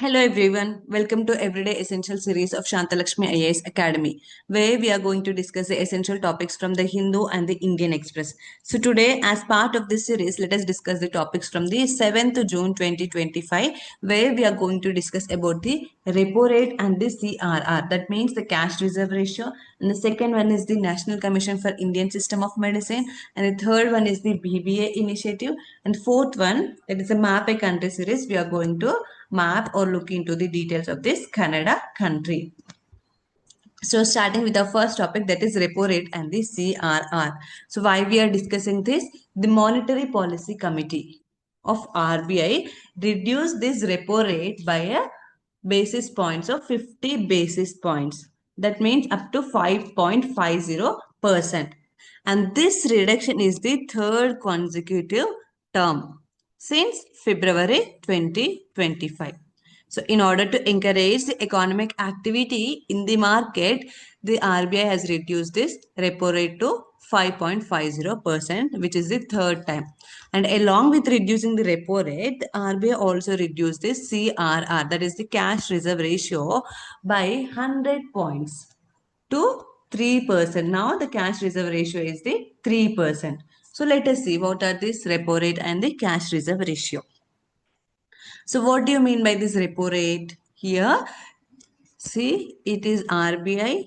Hello everyone, welcome to Everyday Essential series of Shantha Lakshmi IAS Academy, where we are going to discuss the essential topics from the Hindu and the Indian Express. So today, as part of this series, let us discuss the topics from the 7th June 2025, where we are going to discuss about the repo rate and the CRR. That means the cash reserve ratio. And the second one is the National Commission for Indian System of Medicine. And the third one is the BBA initiative. And fourth one, that is a map a country series. We are going to map or look into the details of this Canada country. So starting with the first topic, that is repo rate and the CRR. So why we are discussing this? The Monetary Policy Committee of RBI reduced this repo rate by a basis points of 50 basis points. That means up to 5.50%. And this reduction is the third consecutive term since February 2025. So in order to encourage the economic activity in the market, the RBI has reduced this repo rate to 5.50%, which is the third time. And along with reducing the repo rate, the RBI also reduced the CRR, that is the cash reserve ratio, by 100 points to 3%. Now the cash reserve ratio is the 3%. So let us see what are this repo rate and the cash reserve ratio. So what do you mean by this repo rate? Here, see, it is RBI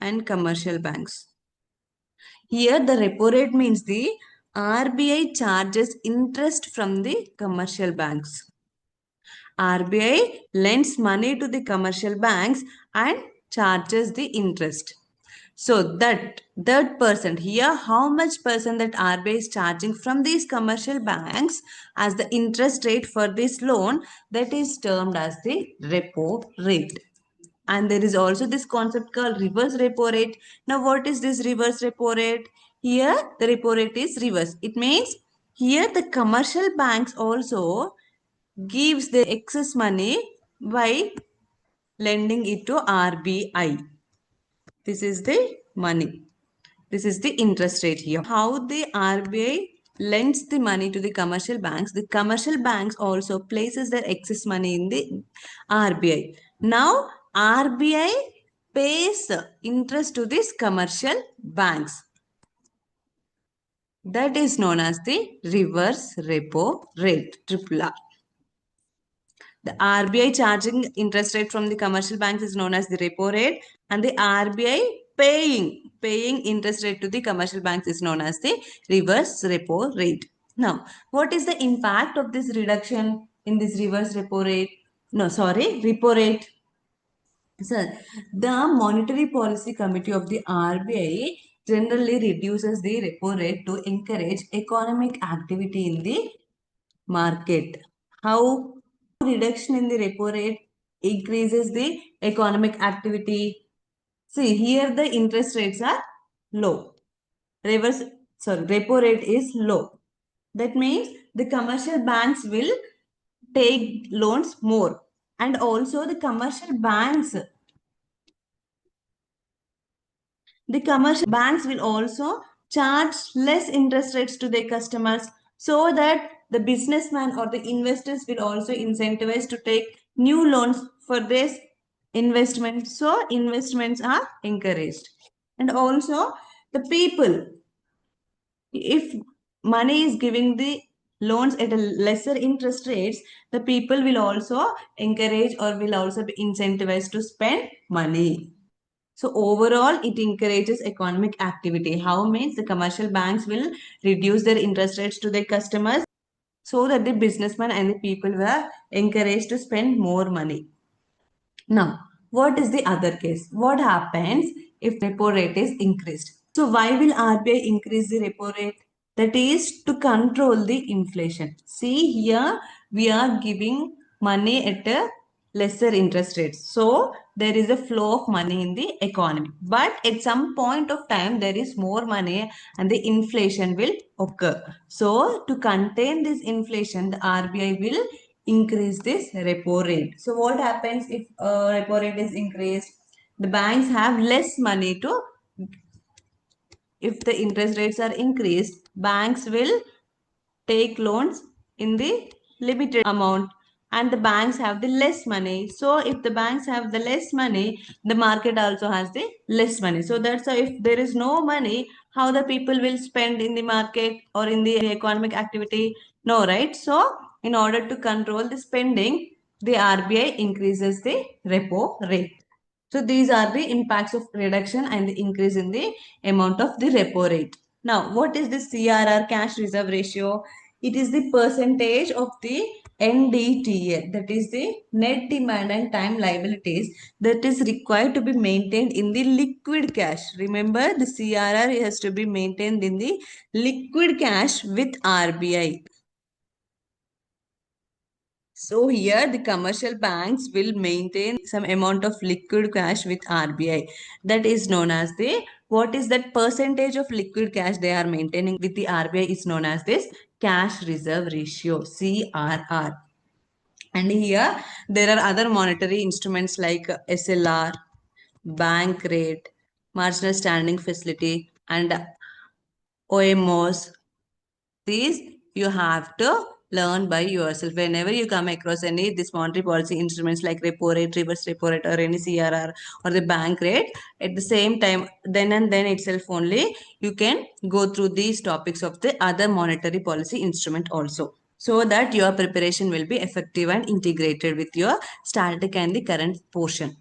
and commercial banks. Here, the repo rate means the RBI charges interest from the commercial banks. RBI lends money to the commercial banks and charges the interest. So that percent here, how much percent that RBI is charging from these commercial banks as the interest rate for this loan, that is termed as the repo rate. And there is also this concept called reverse repo rate. Now what is this reverse repo rate? Here the repo rate is reverse. It means here the commercial banks also gives the excess money by lending it to RBI. This is the money. This is the interest rate here. How the RBI lends the money to the commercial banks also places their excess money in the RBI. Now, RBI pays interest to these commercial banks. That is known as the reverse repo rate, RRR. The RBI charging interest rate from the commercial banks is known as the repo rate, and the RBI paying interest rate to the commercial banks is known as the reverse repo rate. Now, what is the impact of this reduction in this reverse repo rate? No, sorry, repo rate. Sir, the Monetary Policy Committee of the RBI generally reduces the repo rate to encourage economic activity in the market. How reduction in the repo rate increases the economic activity? See, here the interest rates are low. Repo rate is low. That means the commercial banks will take loans more. And also the commercial banks will also charge less interest rates to their customers, so that the businessman or the investors will also incentivize to take new loans for this investment. So investments are encouraged. And also the people, if money is giving the loans at a lesser interest rates, the people will also encourage or will also be incentivized to spend money. So overall, it encourages economic activity. How means the commercial banks will reduce their interest rates to their customers, so that the businessmen and the people were encouraged to spend more money. Now, what is the other case? What happens if repo rate is increased? So why will RBI increase the repo rate? That is to control the inflation. See, here we are giving money at a lesser interest rates. So there is a flow of money in the economy. But at some point of time, there is more money and the inflation will occur. So to contain this inflation, the RBI will increase this repo rate. So what happens if repo rate is increased? The banks have less money to, if the interest rates are increased, banks will take loans in the limited amount, and the banks have the less money. So if the banks have the less money, the market also has the less money. So that's how, if there is no money, how the people will spend in the market or in the economic activity? No, right? So in order to control the spending, the RBI increases the repo rate. So these are the impacts of reduction and the increase in the amount of the repo rate. Now, what is the CRR, cash reserve ratio? It is the percentage of the NDTL, that is the net demand and time liabilities, that is required to be maintained in the liquid cash. Remember, the CRR has to be maintained in the liquid cash with RBI. So here the commercial banks will maintain some amount of liquid cash with RBI. That is known as the, what is that percentage of liquid cash they are maintaining with the RBI is known as this cash reserve ratio, CRR. And here there are other monetary instruments like SLR, bank rate, marginal standing facility, and OMOs. These you have to learn by yourself. Whenever you come across any this monetary policy instruments like repo rate, reverse repo rate, or any CRR or the bank rate, at the same time, then and then itself only you can go through these topics of the other monetary policy instrument also, so that your preparation will be effective and integrated with your static and the current portion.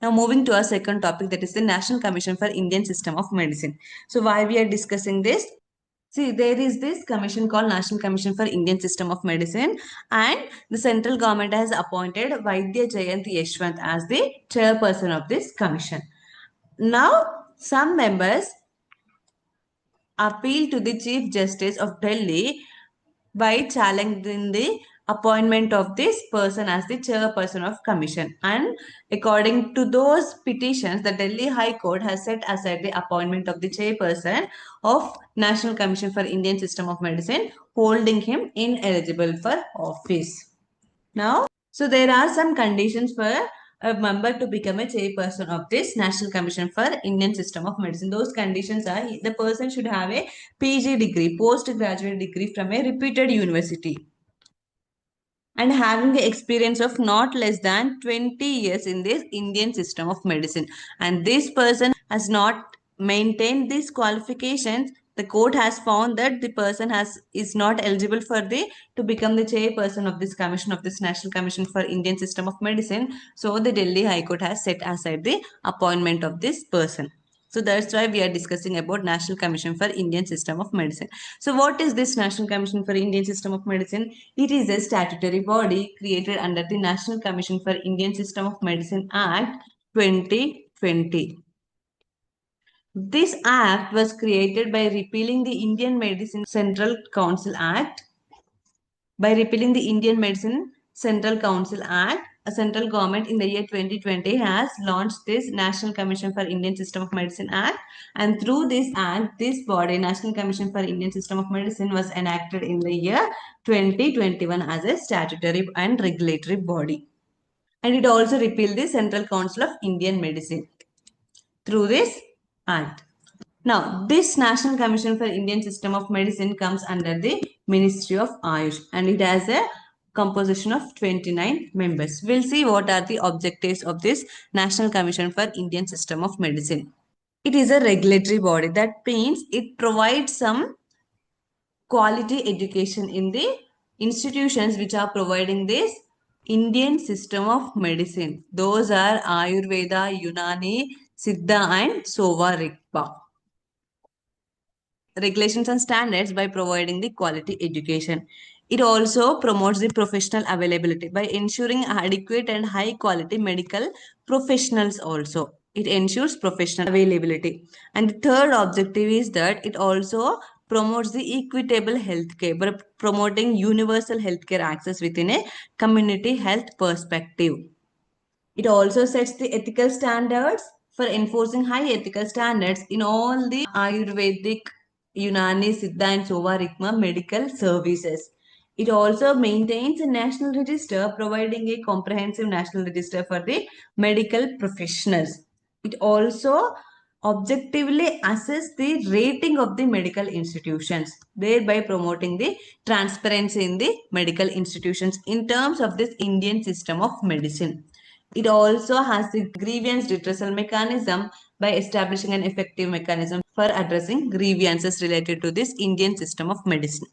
Now moving to our second topic, that is the National Commission for Indian System of Medicine. So why we are discussing this? See, there is this commission called National Commission for Indian System of Medicine, and the central government has appointed Vaidya Jayanti Yeshwant as the chairperson of this commission. Now, some members appeal to the Chief Justice of Delhi by challenging the appointment of this person as the chairperson of commission. And according to those petitions, the Delhi High Court has set aside the appointment of the chairperson of National Commission for Indian System of Medicine, holding him ineligible for office. Now, so there are some conditions for a member to become a chairperson of this National Commission for Indian System of Medicine. Those conditions are, the person should have a PG degree, postgraduate degree from a reputed university, and having the experience of not less than 20 years in this Indian system of medicine. And this person has not maintained these qualifications, the court has found that the person is not eligible for the to become the chairperson of this commission, of this National Commission for Indian System of Medicine. So the Delhi High Court has set aside the appointment of this person. So that's why we are discussing about National Commission for Indian System of Medicine. So what is this National Commission for Indian System of Medicine? It is a statutory body created under the National Commission for Indian System of Medicine Act 2020. This act was created by repealing the Indian Medicine Central Council Act. By repealing the Indian Medicine Central Council Act, a central government in the year 2020 has launched this National Commission for Indian System of Medicine Act, and through this act, this body, National Commission for Indian System of Medicine, was enacted in the year 2021 as a statutory and regulatory body. And it also repealed the Central Council of Indian Medicine through this act. Now, this National Commission for Indian System of Medicine comes under the Ministry of Ayush, and it has a composition of 29 members. We'll see what are the objectives of this National Commission for Indian System of Medicine. It is a regulatory body. That means it provides some quality education in the institutions which are providing this Indian system of medicine. Those are Ayurveda, Unani, Siddha, and Sova Rigpa. Regulations and standards by providing the quality education. It also promotes the professional availability by ensuring adequate and high quality medical professionals also. It ensures professional availability. And the third objective is that it also promotes the equitable healthcare by promoting universal healthcare access within a community health perspective. It also sets the ethical standards for enforcing high ethical standards in all the Ayurvedic, Unani, Siddha, and Sova Rigpa medical services. It also maintains a national register, providing a comprehensive national register for the medical professionals. It also objectively assess the rating of the medical institutions, thereby promoting the transparency in the medical institutions in terms of this Indian system of medicine. It also has the grievance redressal mechanism by establishing an effective mechanism for addressing grievances related to this Indian system of medicine.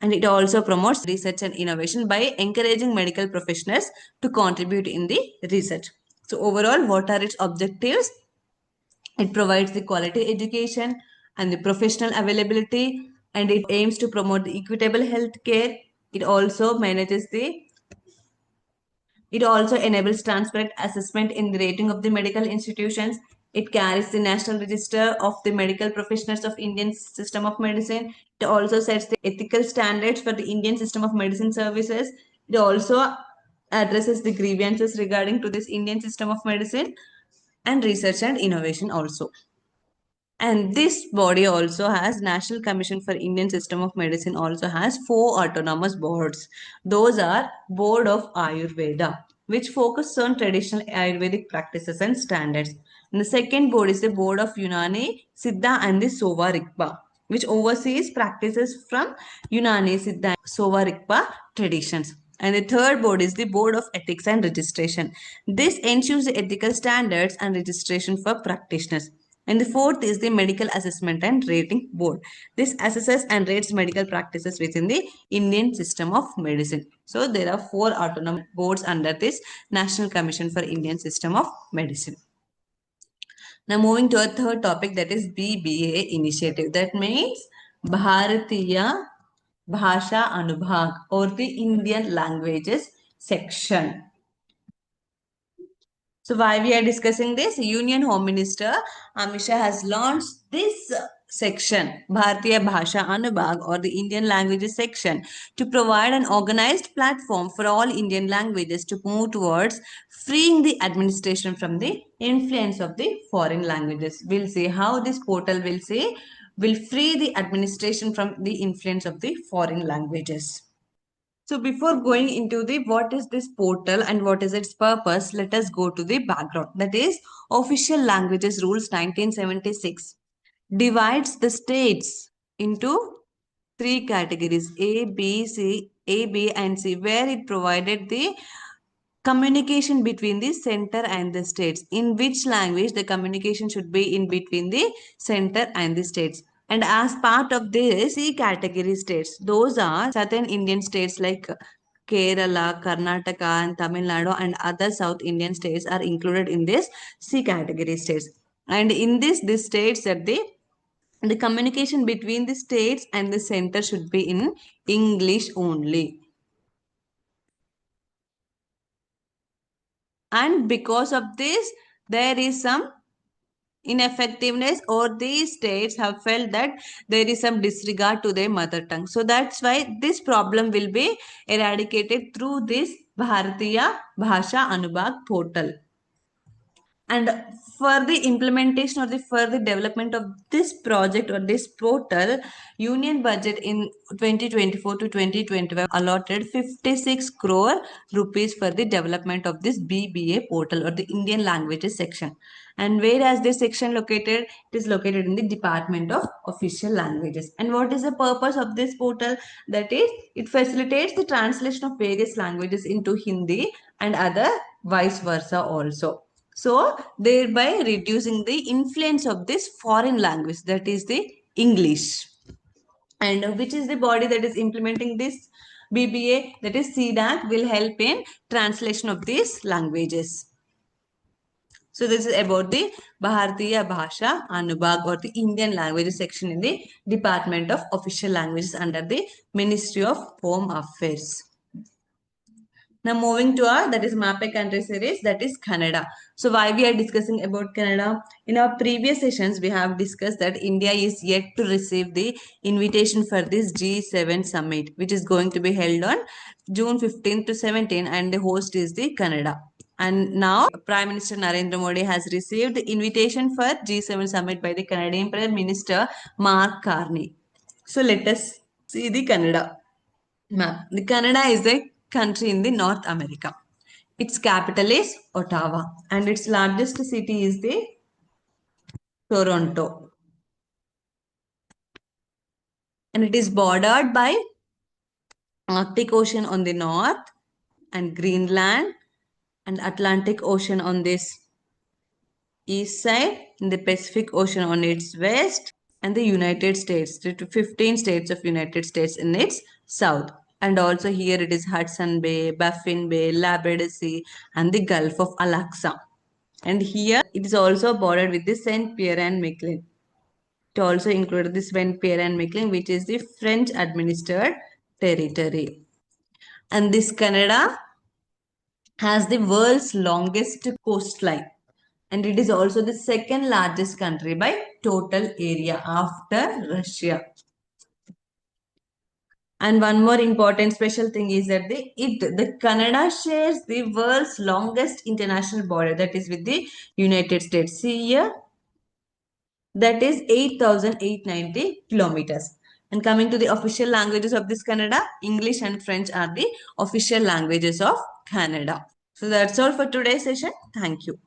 And it also promotes research and innovation by encouraging medical professionals to contribute in the research. So overall, what are its objectives? It provides the quality education and the professional availability, and it aims to promote the equitable health care. It also enables transparent assessment in the rating of the medical institutions. It carries the National Register of the Medical Professionals of Indian System of Medicine. It also sets the ethical standards for the Indian System of Medicine services. It also addresses the grievances regarding to this Indian System of Medicine and research and innovation also. And this body also has National Commission for Indian System of Medicine also has 4 autonomous boards. Those are Board of Ayurveda, which focus on traditional Ayurvedic practices and standards. And the second board is the Board of Unani, Siddha and the Sova Rigpa, which oversees practices from Unani, Siddha, and Sova Rigpa traditions. And the third board is the Board of Ethics and Registration. This ensures the ethical standards and registration for practitioners. And the fourth is the Medical Assessment and Rating Board. This assesses and rates medical practices within the Indian system of medicine. So there are 4 autonomous boards under this National Commission for Indian System of Medicine. Now moving to a third topic, that is BBA initiative. That means Bharatiya Bhasha Anubhag, or the Indian languages section. So why we are discussing this? Union Home Minister Amit Shah has launched this section, Bharatiya Bhasha Anubhag, or the Indian languages section, to provide an organized platform for all Indian languages to move towards freeing the administration from the influence of the foreign languages. We'll see how this portal will free the administration from the influence of the foreign languages. So before going into the what is this portal and what is its purpose, let us go to the background. That is Official Languages Rules 1976 divides the states into 3 categories A, B, C, A, B and C, where it provided the communication between the center and the states. In which language the communication should be in between the center and the states. And as part of this C category states, those are southern Indian states like Kerala, Karnataka, and Tamil Nadu, and other South Indian states are included in this C category states. And in this states that the communication between the states and the center should be in English only. And because of this, there is some ineffectiveness, or these states have felt that there is some disregard to their mother tongue. So that's why this problem will be eradicated through this Bharatiya Bhasha Anubhag portal. And for the implementation or the further development of this project or this portal, Union budget in 2024 to 2025 allotted 56 crore rupees for the development of this BBA portal or the Indian languages section. And where is this section located? It is located in the Department of Official Languages. And what is the purpose of this portal? That is, it facilitates the translation of various languages into Hindi and other vice versa also. So, thereby reducing the influence of this foreign language, that is the English. And which is the body that is implementing this BBA, that is CDAC, will help in translation of these languages. So, this is about the Bharatiya Bhasha Anubhag or the Indian languages section in the Department of Official Languages under the Ministry of Home Affairs. Now moving to our that is MAPE country series, that is Canada. So why we are discussing about Canada? In our previous sessions, we have discussed that India is yet to receive the invitation for this G7 summit, which is going to be held on June 15 to 17, and the host is the Canada. And now Prime Minister Narendra Modi has received the invitation for G7 summit by the Canadian Prime Minister Mark Carney. So let us see the Canada map. The Canada is a country in the North America. Its capital is Ottawa and its largest city is the Toronto. And it is bordered by Arctic Ocean on the north and Greenland and Atlantic Ocean on this east side and the Pacific Ocean on its west and the United States, the 15 states of United States in its south. And also here it is Hudson Bay, Baffin Bay, Labrador Sea and the Gulf of Alaska. And here it is also bordered with the Saint Pierre and Miquelon. It also included the Saint Pierre and Miquelon, which is the French administered territory. And this Canada has the world's longest coastline. And it is also the second largest country by total area after Russia. And one more important special thing is that the Canada shares the world's longest international border, that is with the United States. See here, that is 8,890 kilometers. And coming to the official languages of this Canada, English and French are the official languages of Canada. So that's all for today's session. Thank you.